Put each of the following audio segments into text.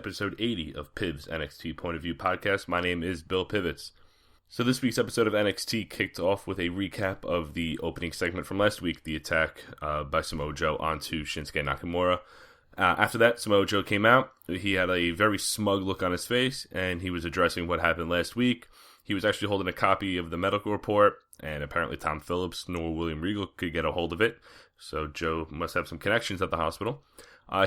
episode 80 of Piv's NXT Point of View podcast. My name is Bill Pivets. So this week's episode of NXT kicked off with a recap of the opening segment from last week, the attack by Samoa Joe onto Shinsuke Nakamura. After that, Samoa Joe came out. He had a very smug look on his face, and he was addressing what happened last week. He was actually holding a copy of the medical report, and apparently Tom Phillips nor William Regal could get a hold of it. So Joe must have some connections at the hospital.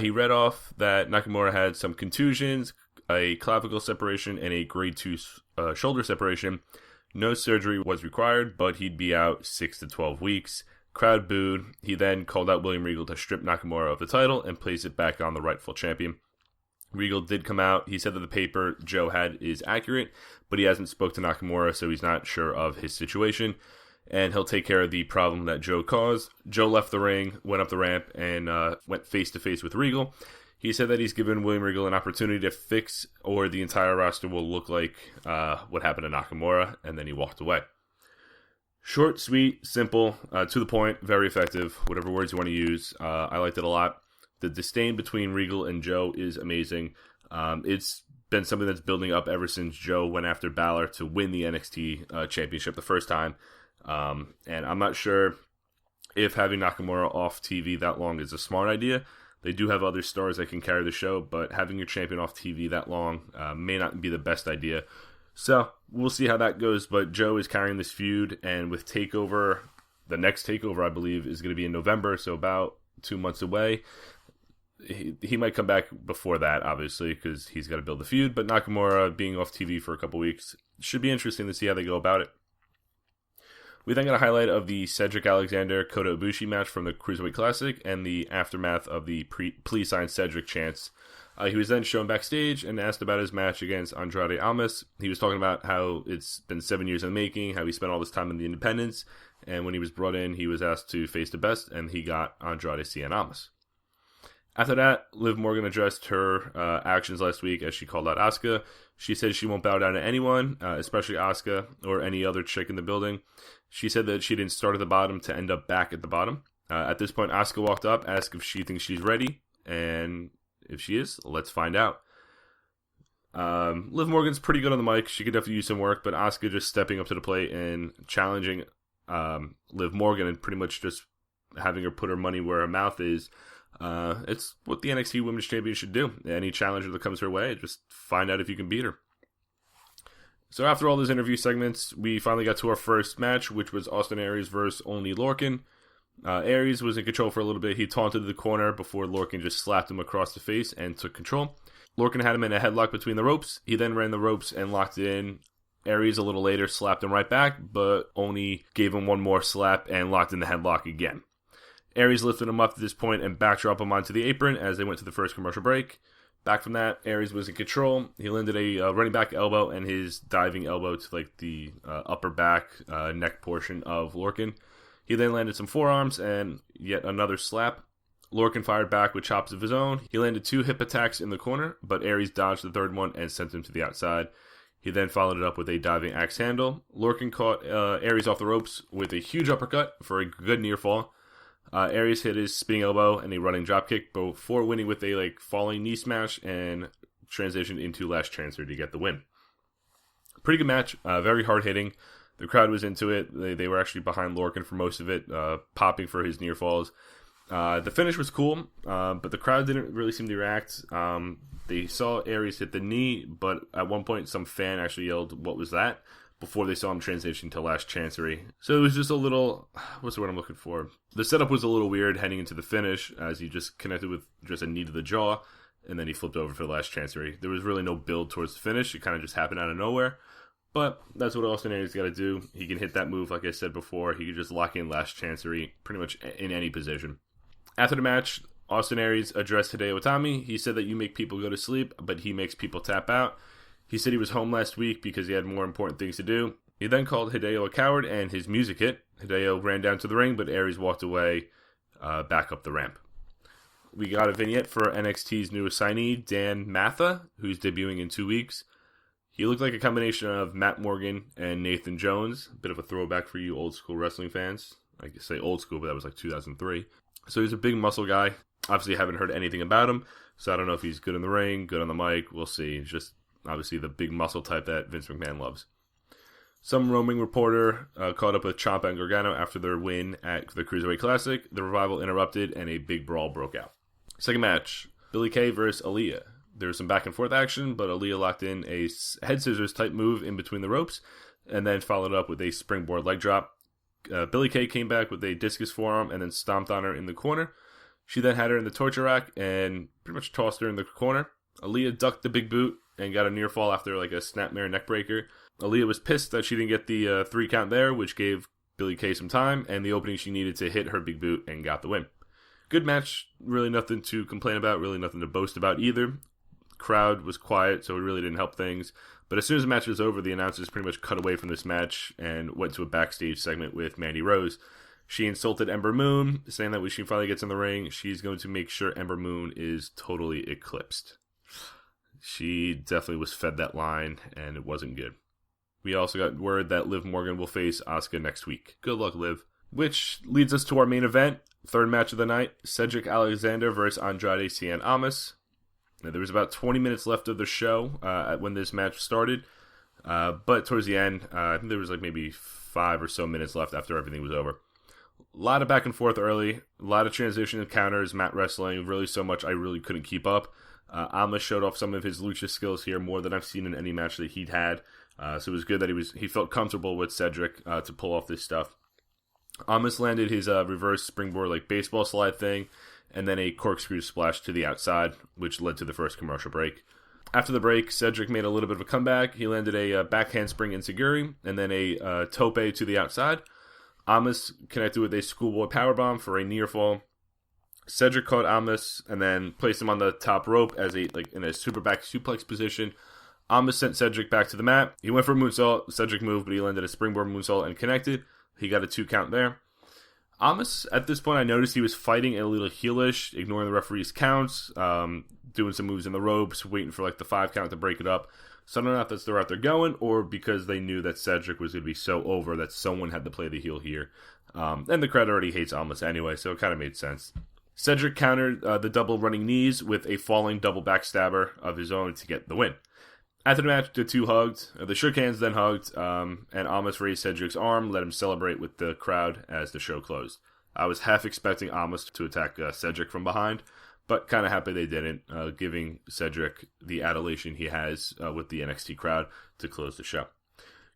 He read off that Nakamura had some contusions, a clavicle separation, and a grade 2 shoulder separation. No surgery was required, but he'd be out 6 to 12 weeks. Crowd booed. He then called out William Regal to strip Nakamura of the title and place it back on the rightful champion. Regal did come out. He said that the paper Joe had is accurate, but he hasn't spoke to Nakamura, so he's not sure of his situation. And he'll take care of the problem that Joe caused. Joe left the ring, went up the ramp, and went face-to-face with Regal. He said that he's given William Regal an opportunity to fix, or the entire roster will look like what happened to Nakamura, and then he walked away. Short, sweet, simple, to the point, very effective, whatever words you want to use. I liked it a lot. The disdain between Regal and Joe is amazing. It's been something that's building up ever since Joe went after Balor to win the NXT championship the first time. And I'm not sure if having Nakamura off TV that long is a smart idea. They do have other stars that can carry the show, but having your champion off TV that long may not be the best idea. So we'll see how that goes, but Joe is carrying this feud, and with TakeOver, the next TakeOver, I believe, is going to be in November, so about 2 months away. He might come back before that, obviously, because he's got to build the feud, but Nakamura being off TV for a couple weeks should be interesting to see how they go about it. We then got a highlight of the Cedric Alexander-Kota Ibushi match from the Cruiserweight Classic and the aftermath of the Please Sign Cedric chants. He was then shown backstage and asked about his match against Andrade Almas. He was talking about how it's been 7 years in the making, how he spent all this time in the independents, and when he was brought in, he was asked to face the best, and he got Andrade Cien Almas. After that, Liv Morgan addressed her actions last week as she called out Asuka. She said she won't bow down to anyone, especially Asuka or any other chick in the building. She said that she didn't start at the bottom to end up back at the bottom. At this point, Asuka walked up, asked if she thinks she's ready, and if she is, let's find out. Liv Morgan's pretty good on the mic. She could definitely use some work, but Asuka just stepping up to the plate and challenging Liv Morgan and pretty much just having her put her money where her mouth is. It's what the NXT Women's Champion should do. Any challenger that comes her way, just find out if you can beat her. So after all those interview segments, we finally got to our first match, which was Austin Aries versus Only Lorcan. Aries was in control for a little bit. He taunted the corner before Lorcan just slapped him across the face and took control. Lorcan had him in a headlock between the ropes. He then ran the ropes and locked it in. Aries a little later slapped him right back, but Oni gave him one more slap and locked in the headlock again. Aries lifted him up to this point and backdrop him onto the apron as they went to the first commercial break. Back from that, Aries was in control. He landed a running back elbow and his diving elbow to like the upper back neck portion of Lorcan. He then landed some forearms and yet another slap. Lorcan fired back with chops of his own. He landed 2 hip attacks in the corner, but Aries dodged the third one and sent him to the outside. He then followed it up with a diving axe handle. Lorcan caught Aries off the ropes with a huge uppercut for a good near fall. Aries hit his spinning elbow and a running dropkick before winning with a falling knee smash and transitioned into last chancer to get the win. Pretty good match, very hard hitting. The crowd was into it. They were actually behind Lorcan for most of it, popping for his near falls. The finish was cool, but the crowd didn't really seem to react. They saw Aries hit the knee, but at one point some fan actually yelled, "What was that?" before they saw him transition to last chancery. So it was just a little, what's the word I'm looking for? The setup was a little weird heading into the finish as he just connected with just a knee to the jaw, and then he flipped over for the last chancery. There was really no build towards the finish. It kind of just happened out of nowhere. But that's what Austin Aries got to do. He can hit that move, like I said before. He can just lock in last chancery pretty much in any position. After the match, Austin Aries addressed Hideo Itami. He said that you make people go to sleep, but he makes people tap out. He said he was home last week because he had more important things to do. He then called Hideo a coward and his music hit. Hideo ran down to the ring, but Aries walked away back up the ramp. We got a vignette for NXT's new assignee, Dan Matha, who's debuting in 2 weeks. He looked like a combination of Matt Morgan and Nathan Jones. A bit of a throwback for you old school wrestling fans. I could say old school, but that was like 2003. So he's a big muscle guy. Obviously, I haven't heard anything about him, so I don't know if he's good in the ring, good on the mic. We'll see. He's just obviously the big muscle type that Vince McMahon loves. Some roaming reporter caught up with Ciampa and Gargano after their win at the Cruiserweight Classic. The Revival interrupted, and a big brawl broke out. Second match, Billie Kay versus Aaliyah. There was some back and forth action, but Aaliyah locked in a head scissors type move in between the ropes, and then followed up with a springboard leg drop. Billie Kay came back with a discus forearm and then stomped on her in the corner. She then had her in the torture rack and pretty much tossed her in the corner. Aaliyah ducked the big boot and got a near fall after like a snapmare neck breaker. Aaliyah was pissed that she didn't get the 3 count there, which gave Billie Kay some time and the opening she needed to hit her big boot and got the win. Good match, really nothing to complain about, really nothing to boast about either. Crowd was quiet, so it really didn't help things. But as soon as the match was over, the announcers pretty much cut away from this match and went to a backstage segment with Mandy Rose. She insulted Ember Moon, saying that when she finally gets in the ring, she's going to make sure Ember Moon is totally eclipsed. She definitely was fed that line, and it wasn't good. We also got word that Liv Morgan will face Asuka next week. Good luck, Liv. Which leads us to our main event, third match of the night, Cedric Alexander versus Andrade Cien Almas. Now, there was about 20 minutes left of the show when this match started, but towards the end, I think there was like maybe 5 or so minutes left after everything was over. A lot of back and forth early, a lot of transition and counters, mat wrestling, really so much I really couldn't keep up. Almas showed off some of his lucha skills here, more than I've seen in any match that he'd had, so it was good that he felt comfortable with Cedric to pull off this stuff. Almas landed his reverse springboard like baseball slide thing, and then a corkscrew splash to the outside, which led to the first commercial break. After the break, Cedric made a little bit of a comeback. He landed a back handspring enziguri, and then a tope to the outside. Almas connected with a schoolboy powerbomb for a near fall. Cedric caught Almas and then placed him on the top rope as in a super back suplex position. Almas sent Cedric back to the mat. He went for a moonsault. Cedric moved, but he landed a springboard moonsault and connected. He got a 2 count there. Almas, at this point, I noticed he was fighting a little heelish, ignoring the referee's counts, doing some moves in the ropes, waiting for like the 5 count to break it up. So I don't know if that's the route they're going, or because they knew that Cedric was going to be so over that someone had to play the heel here. And the crowd already hates Almas anyway, so it kind of made sense. Cedric countered the double running knees with a falling double backstabber of his own to get the win. After the match, the two hugged. They shook hands, then hugged, and Almas raised Cedric's arm, let him celebrate with the crowd as the show closed. I was half expecting Almas to attack Cedric from behind, but kind of happy they didn't, giving Cedric the adulation he has with the NXT crowd to close the show.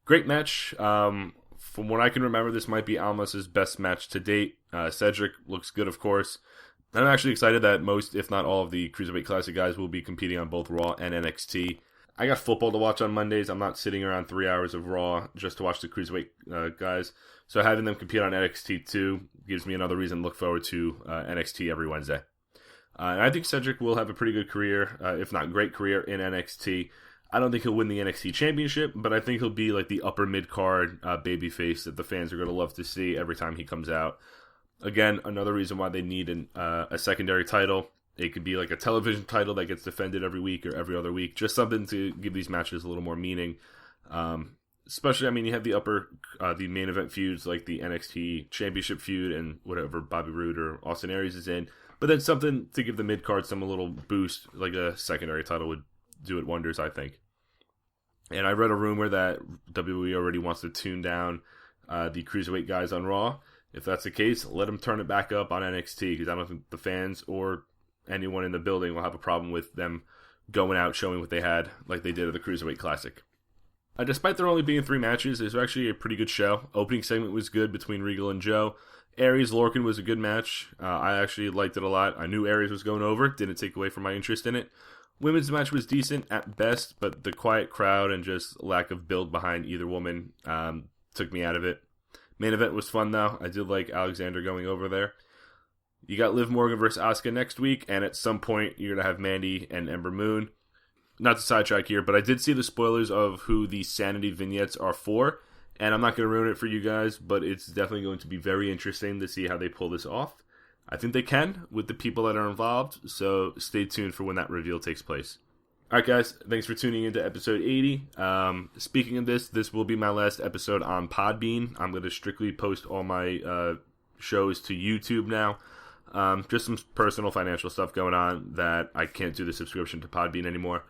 Great match. From what I can remember, this might be Almas' best match to date. Cedric looks good, of course. I'm actually excited that most, if not all, of the Cruiserweight Classic guys will be competing on both Raw and NXT. I got football to watch on Mondays. I'm not sitting around 3 hours of Raw just to watch the Cruiserweight guys. So having them compete on NXT too gives me another reason to look forward to NXT every Wednesday. And I think Cedric will have a pretty good career, if not great career, in NXT. I don't think he'll win the NXT Championship, but I think he'll be like the upper mid-card babyface that the fans are going to love to see every time he comes out. Again, another reason why they need a secondary title. It could be like a television title that gets defended every week or every other week. Just something to give these matches a little more meaning. Especially, I mean, you have the main event feuds like the NXT Championship feud and whatever Bobby Roode or Austin Aries is in. But then something to give the mid-card some a little boost, like a secondary title would do it wonders, I think. And I read a rumor that WWE already wants to tune down the Cruiserweight guys on Raw. If that's the case, let them turn it back up on NXT, because I don't think the fans or anyone in the building will have a problem with them going out showing what they had like they did at the Cruiserweight Classic. Despite there only being 3 matches, it was actually a pretty good show. Opening segment was good between Regal and Joe. Aries Lorcan was a good match. I actually liked it a lot. I knew Aries was going over. Didn't take away from my interest in it. Women's match was decent at best, but the quiet crowd and just lack of build behind either woman took me out of it. Main event was fun though. I did like Alexander going over there. You got Liv Morgan versus Asuka next week, and at some point you're going to have Mandy and Ember Moon. Not to sidetrack here, but I did see the spoilers of who the Sanity vignettes are for, and I'm not going to ruin it for you guys, but it's definitely going to be very interesting to see how they pull this off. I think they can with the people that are involved, so stay tuned for when that reveal takes place. Alright guys, thanks for tuning into episode 80. Speaking of this will be my last episode on Podbean. I'm going to strictly post all my shows to YouTube now. Just some personal financial stuff going on that I can't do the subscription to Podbean anymore.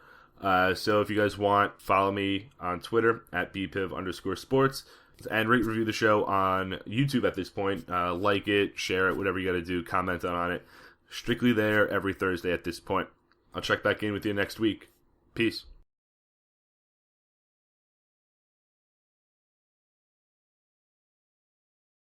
So if you guys want, follow me on Twitter at bpiv_sports and rate review the show on YouTube at this point. Like it, share it, whatever you got to do, comment on it. Strictly there every Thursday at this point. I'll check back in with you next week. Peace.